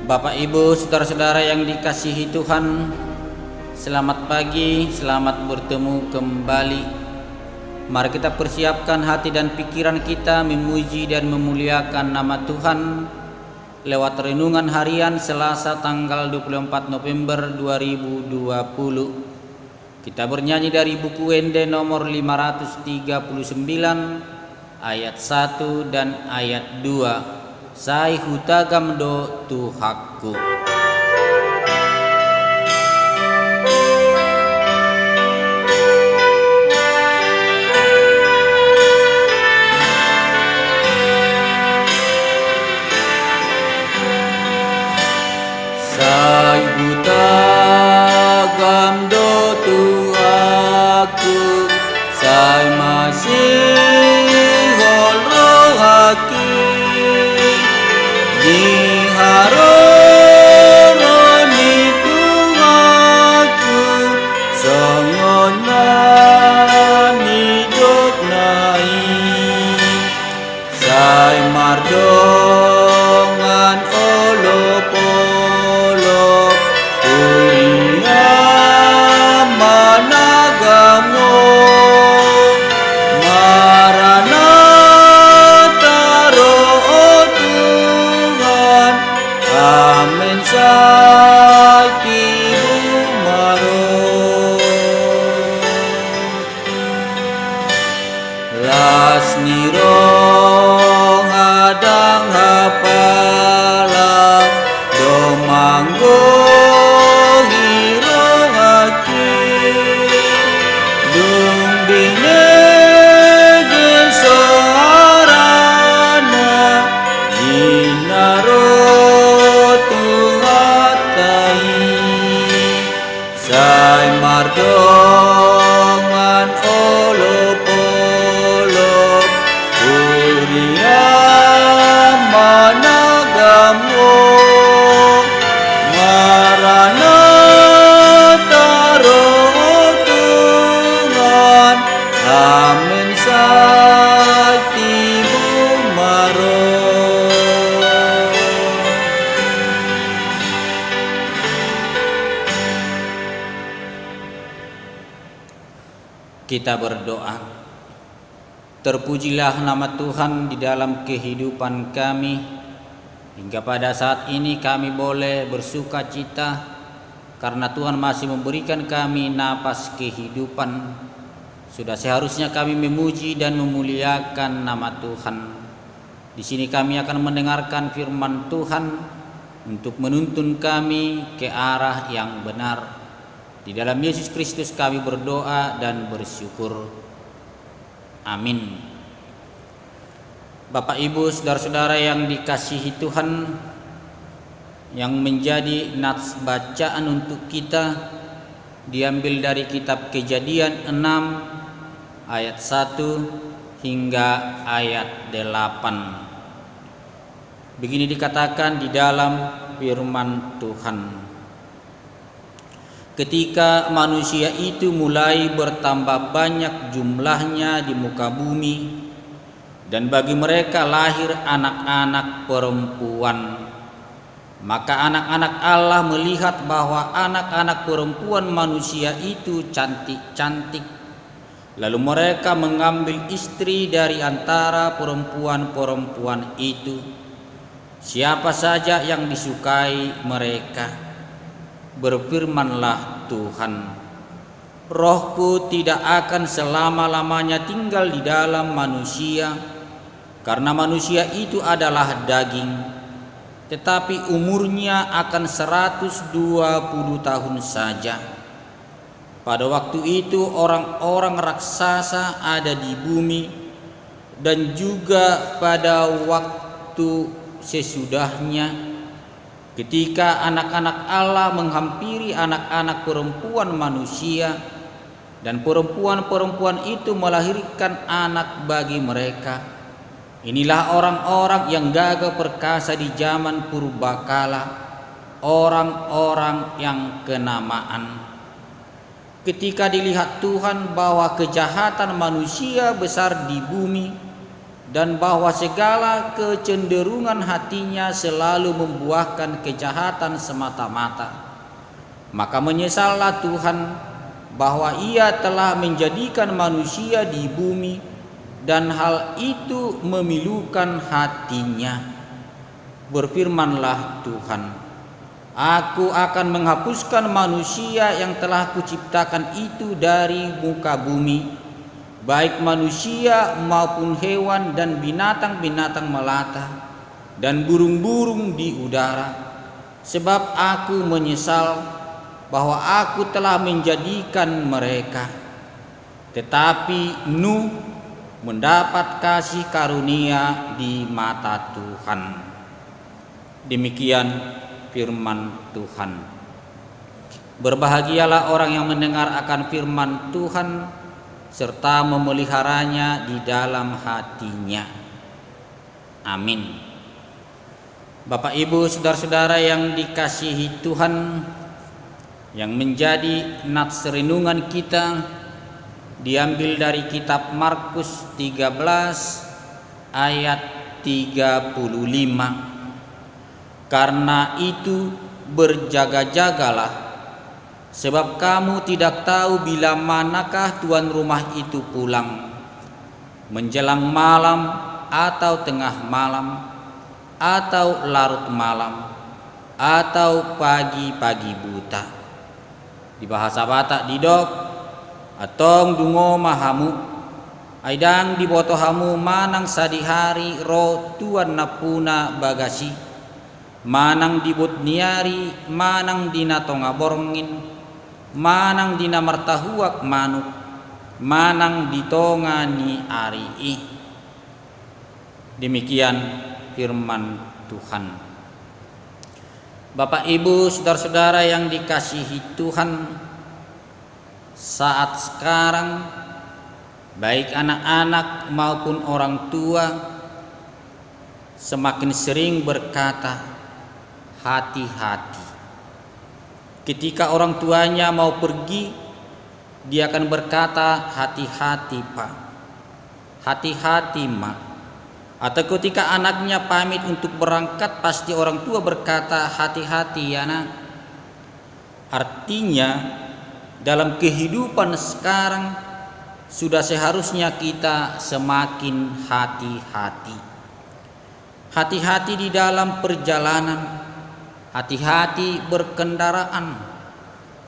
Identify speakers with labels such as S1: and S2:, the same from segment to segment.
S1: Bapak, Ibu, saudara-saudara yang dikasihi Tuhan, selamat pagi, selamat bertemu kembali. Mari kita persiapkan hati dan pikiran kita memuji dan memuliakan nama Tuhan lewat renungan harian Selasa tanggal 24 November 2020. Kita bernyanyi dari buku Wende nomor 539 ayat 1 dan ayat 2. Sai hutagam do Tuhanku. Sai hutagam do Tuhanku, sai masih haki diharoni Tuhanku, songonan hidup naik, sai mardongan olop-olop, uria managamo, amen sakti bumaro las nirong hadang hapala domanggo hirong aki dung bine gesoarana dinaro sai mardongan olop-olop, uria managamo, maranatha roh Tuhan, amen sakti bumaro. Kita berdoa. Terpujilah nama Tuhan di dalam kehidupan kami. Hingga pada saat ini kami boleh bersuka cita karena Tuhan masih memberikan kami napas kehidupan. Sudah seharusnya kami memuji dan memuliakan nama Tuhan. Di sini kami akan mendengarkan firman Tuhan untuk menuntun kami ke arah yang benar. Di dalam Yesus Kristus kami berdoa dan bersyukur. Amin. Bapak, Ibu, saudara-saudara yang dikasihi Tuhan, yang menjadi nats bacaan untuk kita diambil dari kitab Kejadian 6 ayat 1 hingga ayat 8. Begini dikatakan di dalam firman Tuhan. Ketika manusia itu mulai bertambah banyak jumlahnya di muka bumi, dan bagi mereka lahir anak-anak perempuan, maka anak-anak Allah melihat bahwa anak-anak perempuan manusia itu cantik-cantik. Lalu mereka mengambil istri dari antara perempuan-perempuan itu, siapa saja yang disukai mereka. Berfirmanlah Tuhan, Rohku tidak akan selama-lamanya tinggal di dalam manusia, karena manusia itu adalah daging, tetapi umurnya akan 120 tahun saja. Pada waktu itu orang-orang raksasa ada di bumi, dan juga pada waktu sesudahnya, ketika anak-anak Allah menghampiri anak-anak perempuan manusia, dan perempuan-perempuan itu melahirkan anak bagi mereka. Inilah orang-orang yang gagah perkasa di zaman purbakala, orang-orang yang kenamaan. Ketika dilihat Tuhan bahwa kejahatan manusia besar di bumi, dan bahwa segala kecenderungan hatinya selalu membuahkan kejahatan semata-mata. Maka menyesallah Tuhan bahwa Ia telah menjadikan manusia di bumi, dan hal itu memilukan hatinya. Berfirmanlah Tuhan, Aku akan menghapuskan manusia yang telah kuciptakan itu dari muka bumi, baik manusia maupun hewan dan binatang-binatang melata dan burung-burung di udara, sebab aku menyesal bahwa aku telah menjadikan mereka. Tetapi Nuh mendapat kasih karunia di mata Tuhan. Demikian firman Tuhan. Berbahagialah orang yang mendengar akan firman Tuhan serta memeliharanya di dalam hatinya. Amin. Bapak, Ibu, saudara-saudara yang dikasihi Tuhan, yang menjadi nats renungan kita diambil dari kitab Markus 13 ayat 35. Karena itu berjaga-jagalah, sebab kamu tidak tahu bila manakah tuan rumah itu pulang, menjelang malam atau tengah malam atau larut malam atau pagi-pagi buta. Di bahasa Batak didok atong dungo mahamu aidang dibotohamu manang sadihari ro tuan napuna bagasi, manang dibut niari, manang dina tonga borongin, manang dina martahuak manuk, manang ditonga ni arii. Demikian firman Tuhan. Bapak, Ibu, saudara-saudara yang dikasihi Tuhan, saat sekarang baik anak-anak maupun orang tua semakin sering berkata hati-hati. Ketika orang tuanya mau pergi, dia akan berkata hati-hati Pak, hati-hati Mak. Atau ketika anaknya pamit untuk berangkat, pasti orang tua berkata hati-hati ya nak. Artinya dalam kehidupan sekarang sudah seharusnya kita semakin hati-hati. Hati-hati di dalam perjalanan, hati-hati berkendaraan,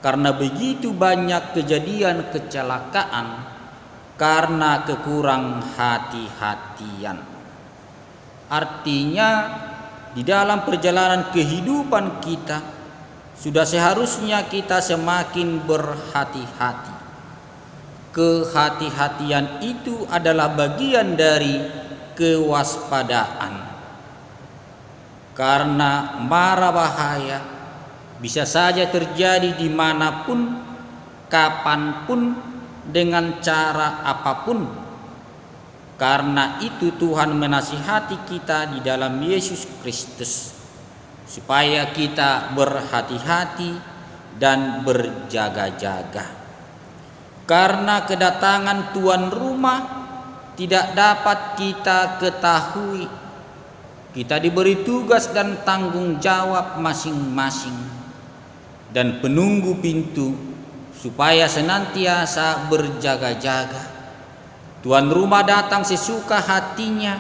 S1: karena begitu banyak kejadian kecelakaan karena kekurang hati-hatian. Artinya di dalam perjalanan kehidupan kita sudah seharusnya kita semakin berhati-hati. Kehati-hatian itu adalah bagian dari kewaspadaan. Karena mara bahaya bisa saja terjadi dimanapun, kapanpun, dengan cara apapun. Karena itu Tuhan menasihati kita di dalam Yesus Kristus supaya kita berhati-hati dan berjaga-jaga. Karena kedatangan tuan rumah tidak dapat kita ketahui. Kita diberi tugas dan tanggung jawab masing-masing, dan penunggu pintu supaya senantiasa berjaga-jaga. Tuan rumah datang sesuka hatinya,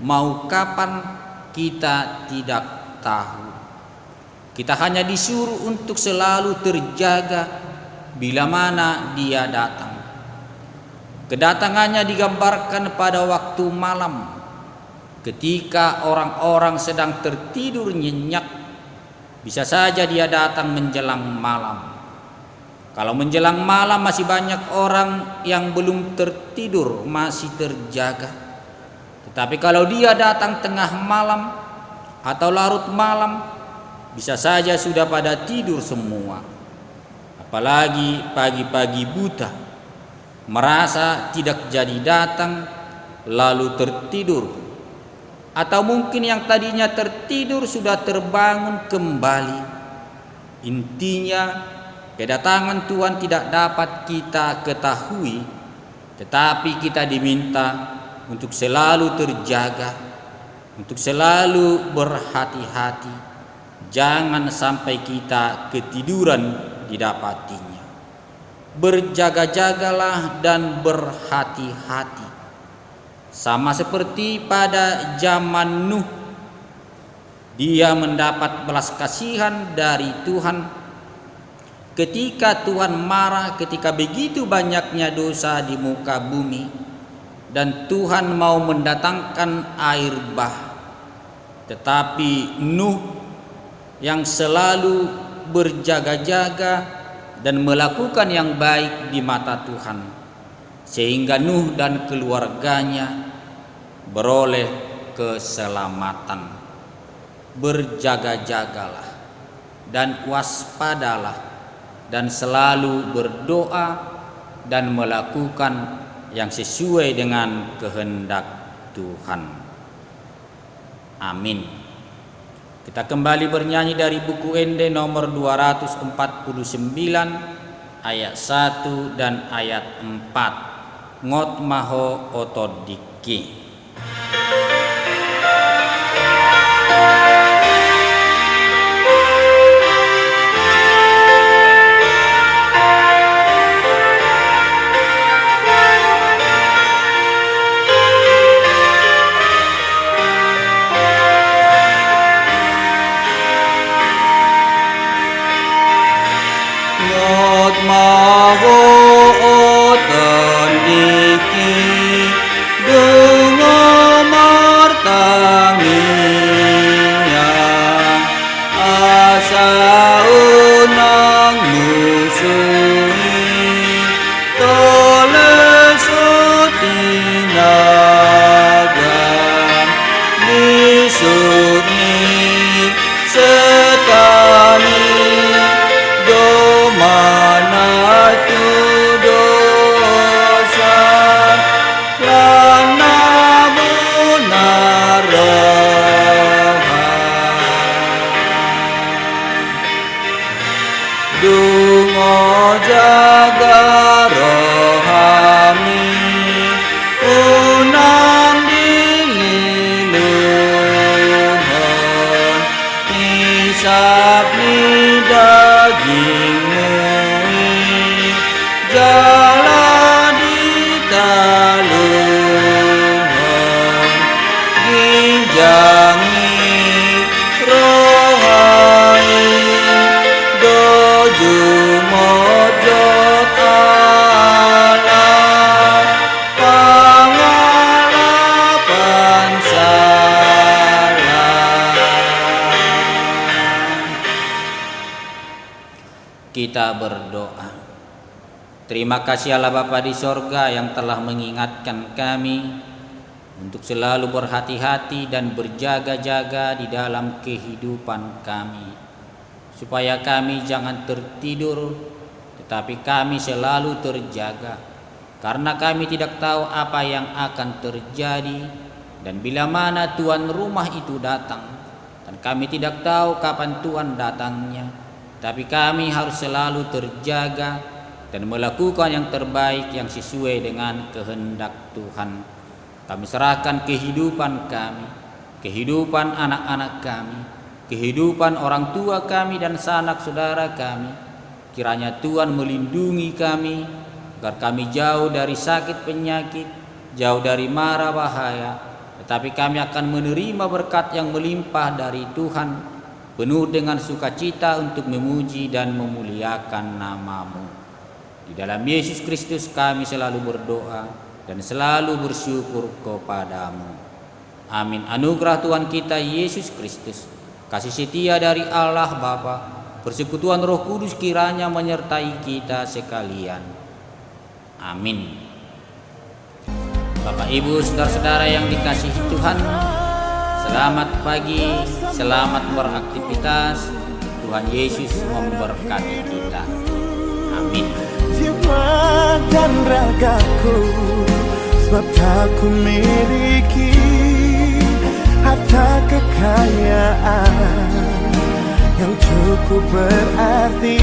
S1: mau kapan kita tidak tahu. Kita hanya disuruh untuk selalu terjaga bila mana dia datang. Kedatangannya digambarkan pada waktu malam, ketika orang-orang sedang tertidur nyenyak. Bisa saja dia datang menjelang malam. Kalau menjelang malam masih banyak orang yang belum tertidur, masih terjaga. Tetapi kalau dia datang tengah malam atau larut malam, bisa saja sudah pada tidur semua. Apalagi pagi-pagi buta, merasa tidak jadi datang lalu tertidur. Atau mungkin yang tadinya tertidur sudah terbangun kembali. Intinya kedatangan Tuhan tidak dapat kita ketahui, tetapi kita diminta untuk selalu terjaga, untuk selalu berhati-hati, jangan sampai kita ketiduran didapatinya. Berjaga-jagalah dan berhati-hati, sama seperti pada zaman Nuh. Dia mendapat belas kasihan dari Tuhan ketika Tuhan marah, ketika begitu banyaknya dosa di muka bumi, dan Tuhan mau mendatangkan air bah. Tetapi Nuh yang selalu berjaga-jaga dan melakukan yang baik di mata Tuhan, sehingga Nuh dan keluarganya beroleh keselamatan. Berjaga-jagalah dan waspadalah, dan selalu berdoa dan melakukan yang sesuai dengan kehendak Tuhan. Amin. Kita kembali bernyanyi dari buku Ende nomor 249 ayat 1 dan ayat 4. Ngot maho otodiki.
S2: Maho otondiki dungo martangia asa unang musui tole sutinaga disuni setani mana tu dosa lana bunaraha dungo jaga rohani unang dililungan hisap ni dagingmu jalan di talungan ginjangi rohai doju mojot Allah pangalapan salah.
S1: Kita berdoa. Terima kasih Allah Bapa di sorga yang telah mengingatkan kami untuk selalu berhati-hati dan berjaga-jaga di dalam kehidupan kami, supaya kami jangan tertidur, tetapi kami selalu terjaga, karena kami tidak tahu apa yang akan terjadi dan bila mana tuan rumah itu datang, dan kami tidak tahu kapan Tuhan datangnya, tapi kami harus selalu terjaga dan melakukan yang terbaik yang sesuai dengan kehendak Tuhan. Kami serahkan kehidupan kami, kehidupan anak-anak kami, kehidupan orang tua kami dan sanak saudara kami. Kiranya Tuhan melindungi kami agar kami jauh dari sakit penyakit, jauh dari mara bahaya, tetapi kami akan menerima berkat yang melimpah dari Tuhan, penuh dengan sukacita untuk memuji dan memuliakan nama-Mu. Di dalam Yesus Kristus kami selalu berdoa dan selalu bersyukur kepada-Mu. Amin. Anugerah Tuhan kita Yesus Kristus, kasih setia dari Allah Bapa, persekutuan Roh Kudus kiranya menyertai kita sekalian. Amin. Bapak Ibu saudara-saudara yang dikasihi Tuhan, selamat pagi, selamat beraktivitas. Tuhan Yesus memberkati kita. Amin.
S3: Jiwa dan ragaku, sebab tak ku miliki harta kekayaan yang cukup berarti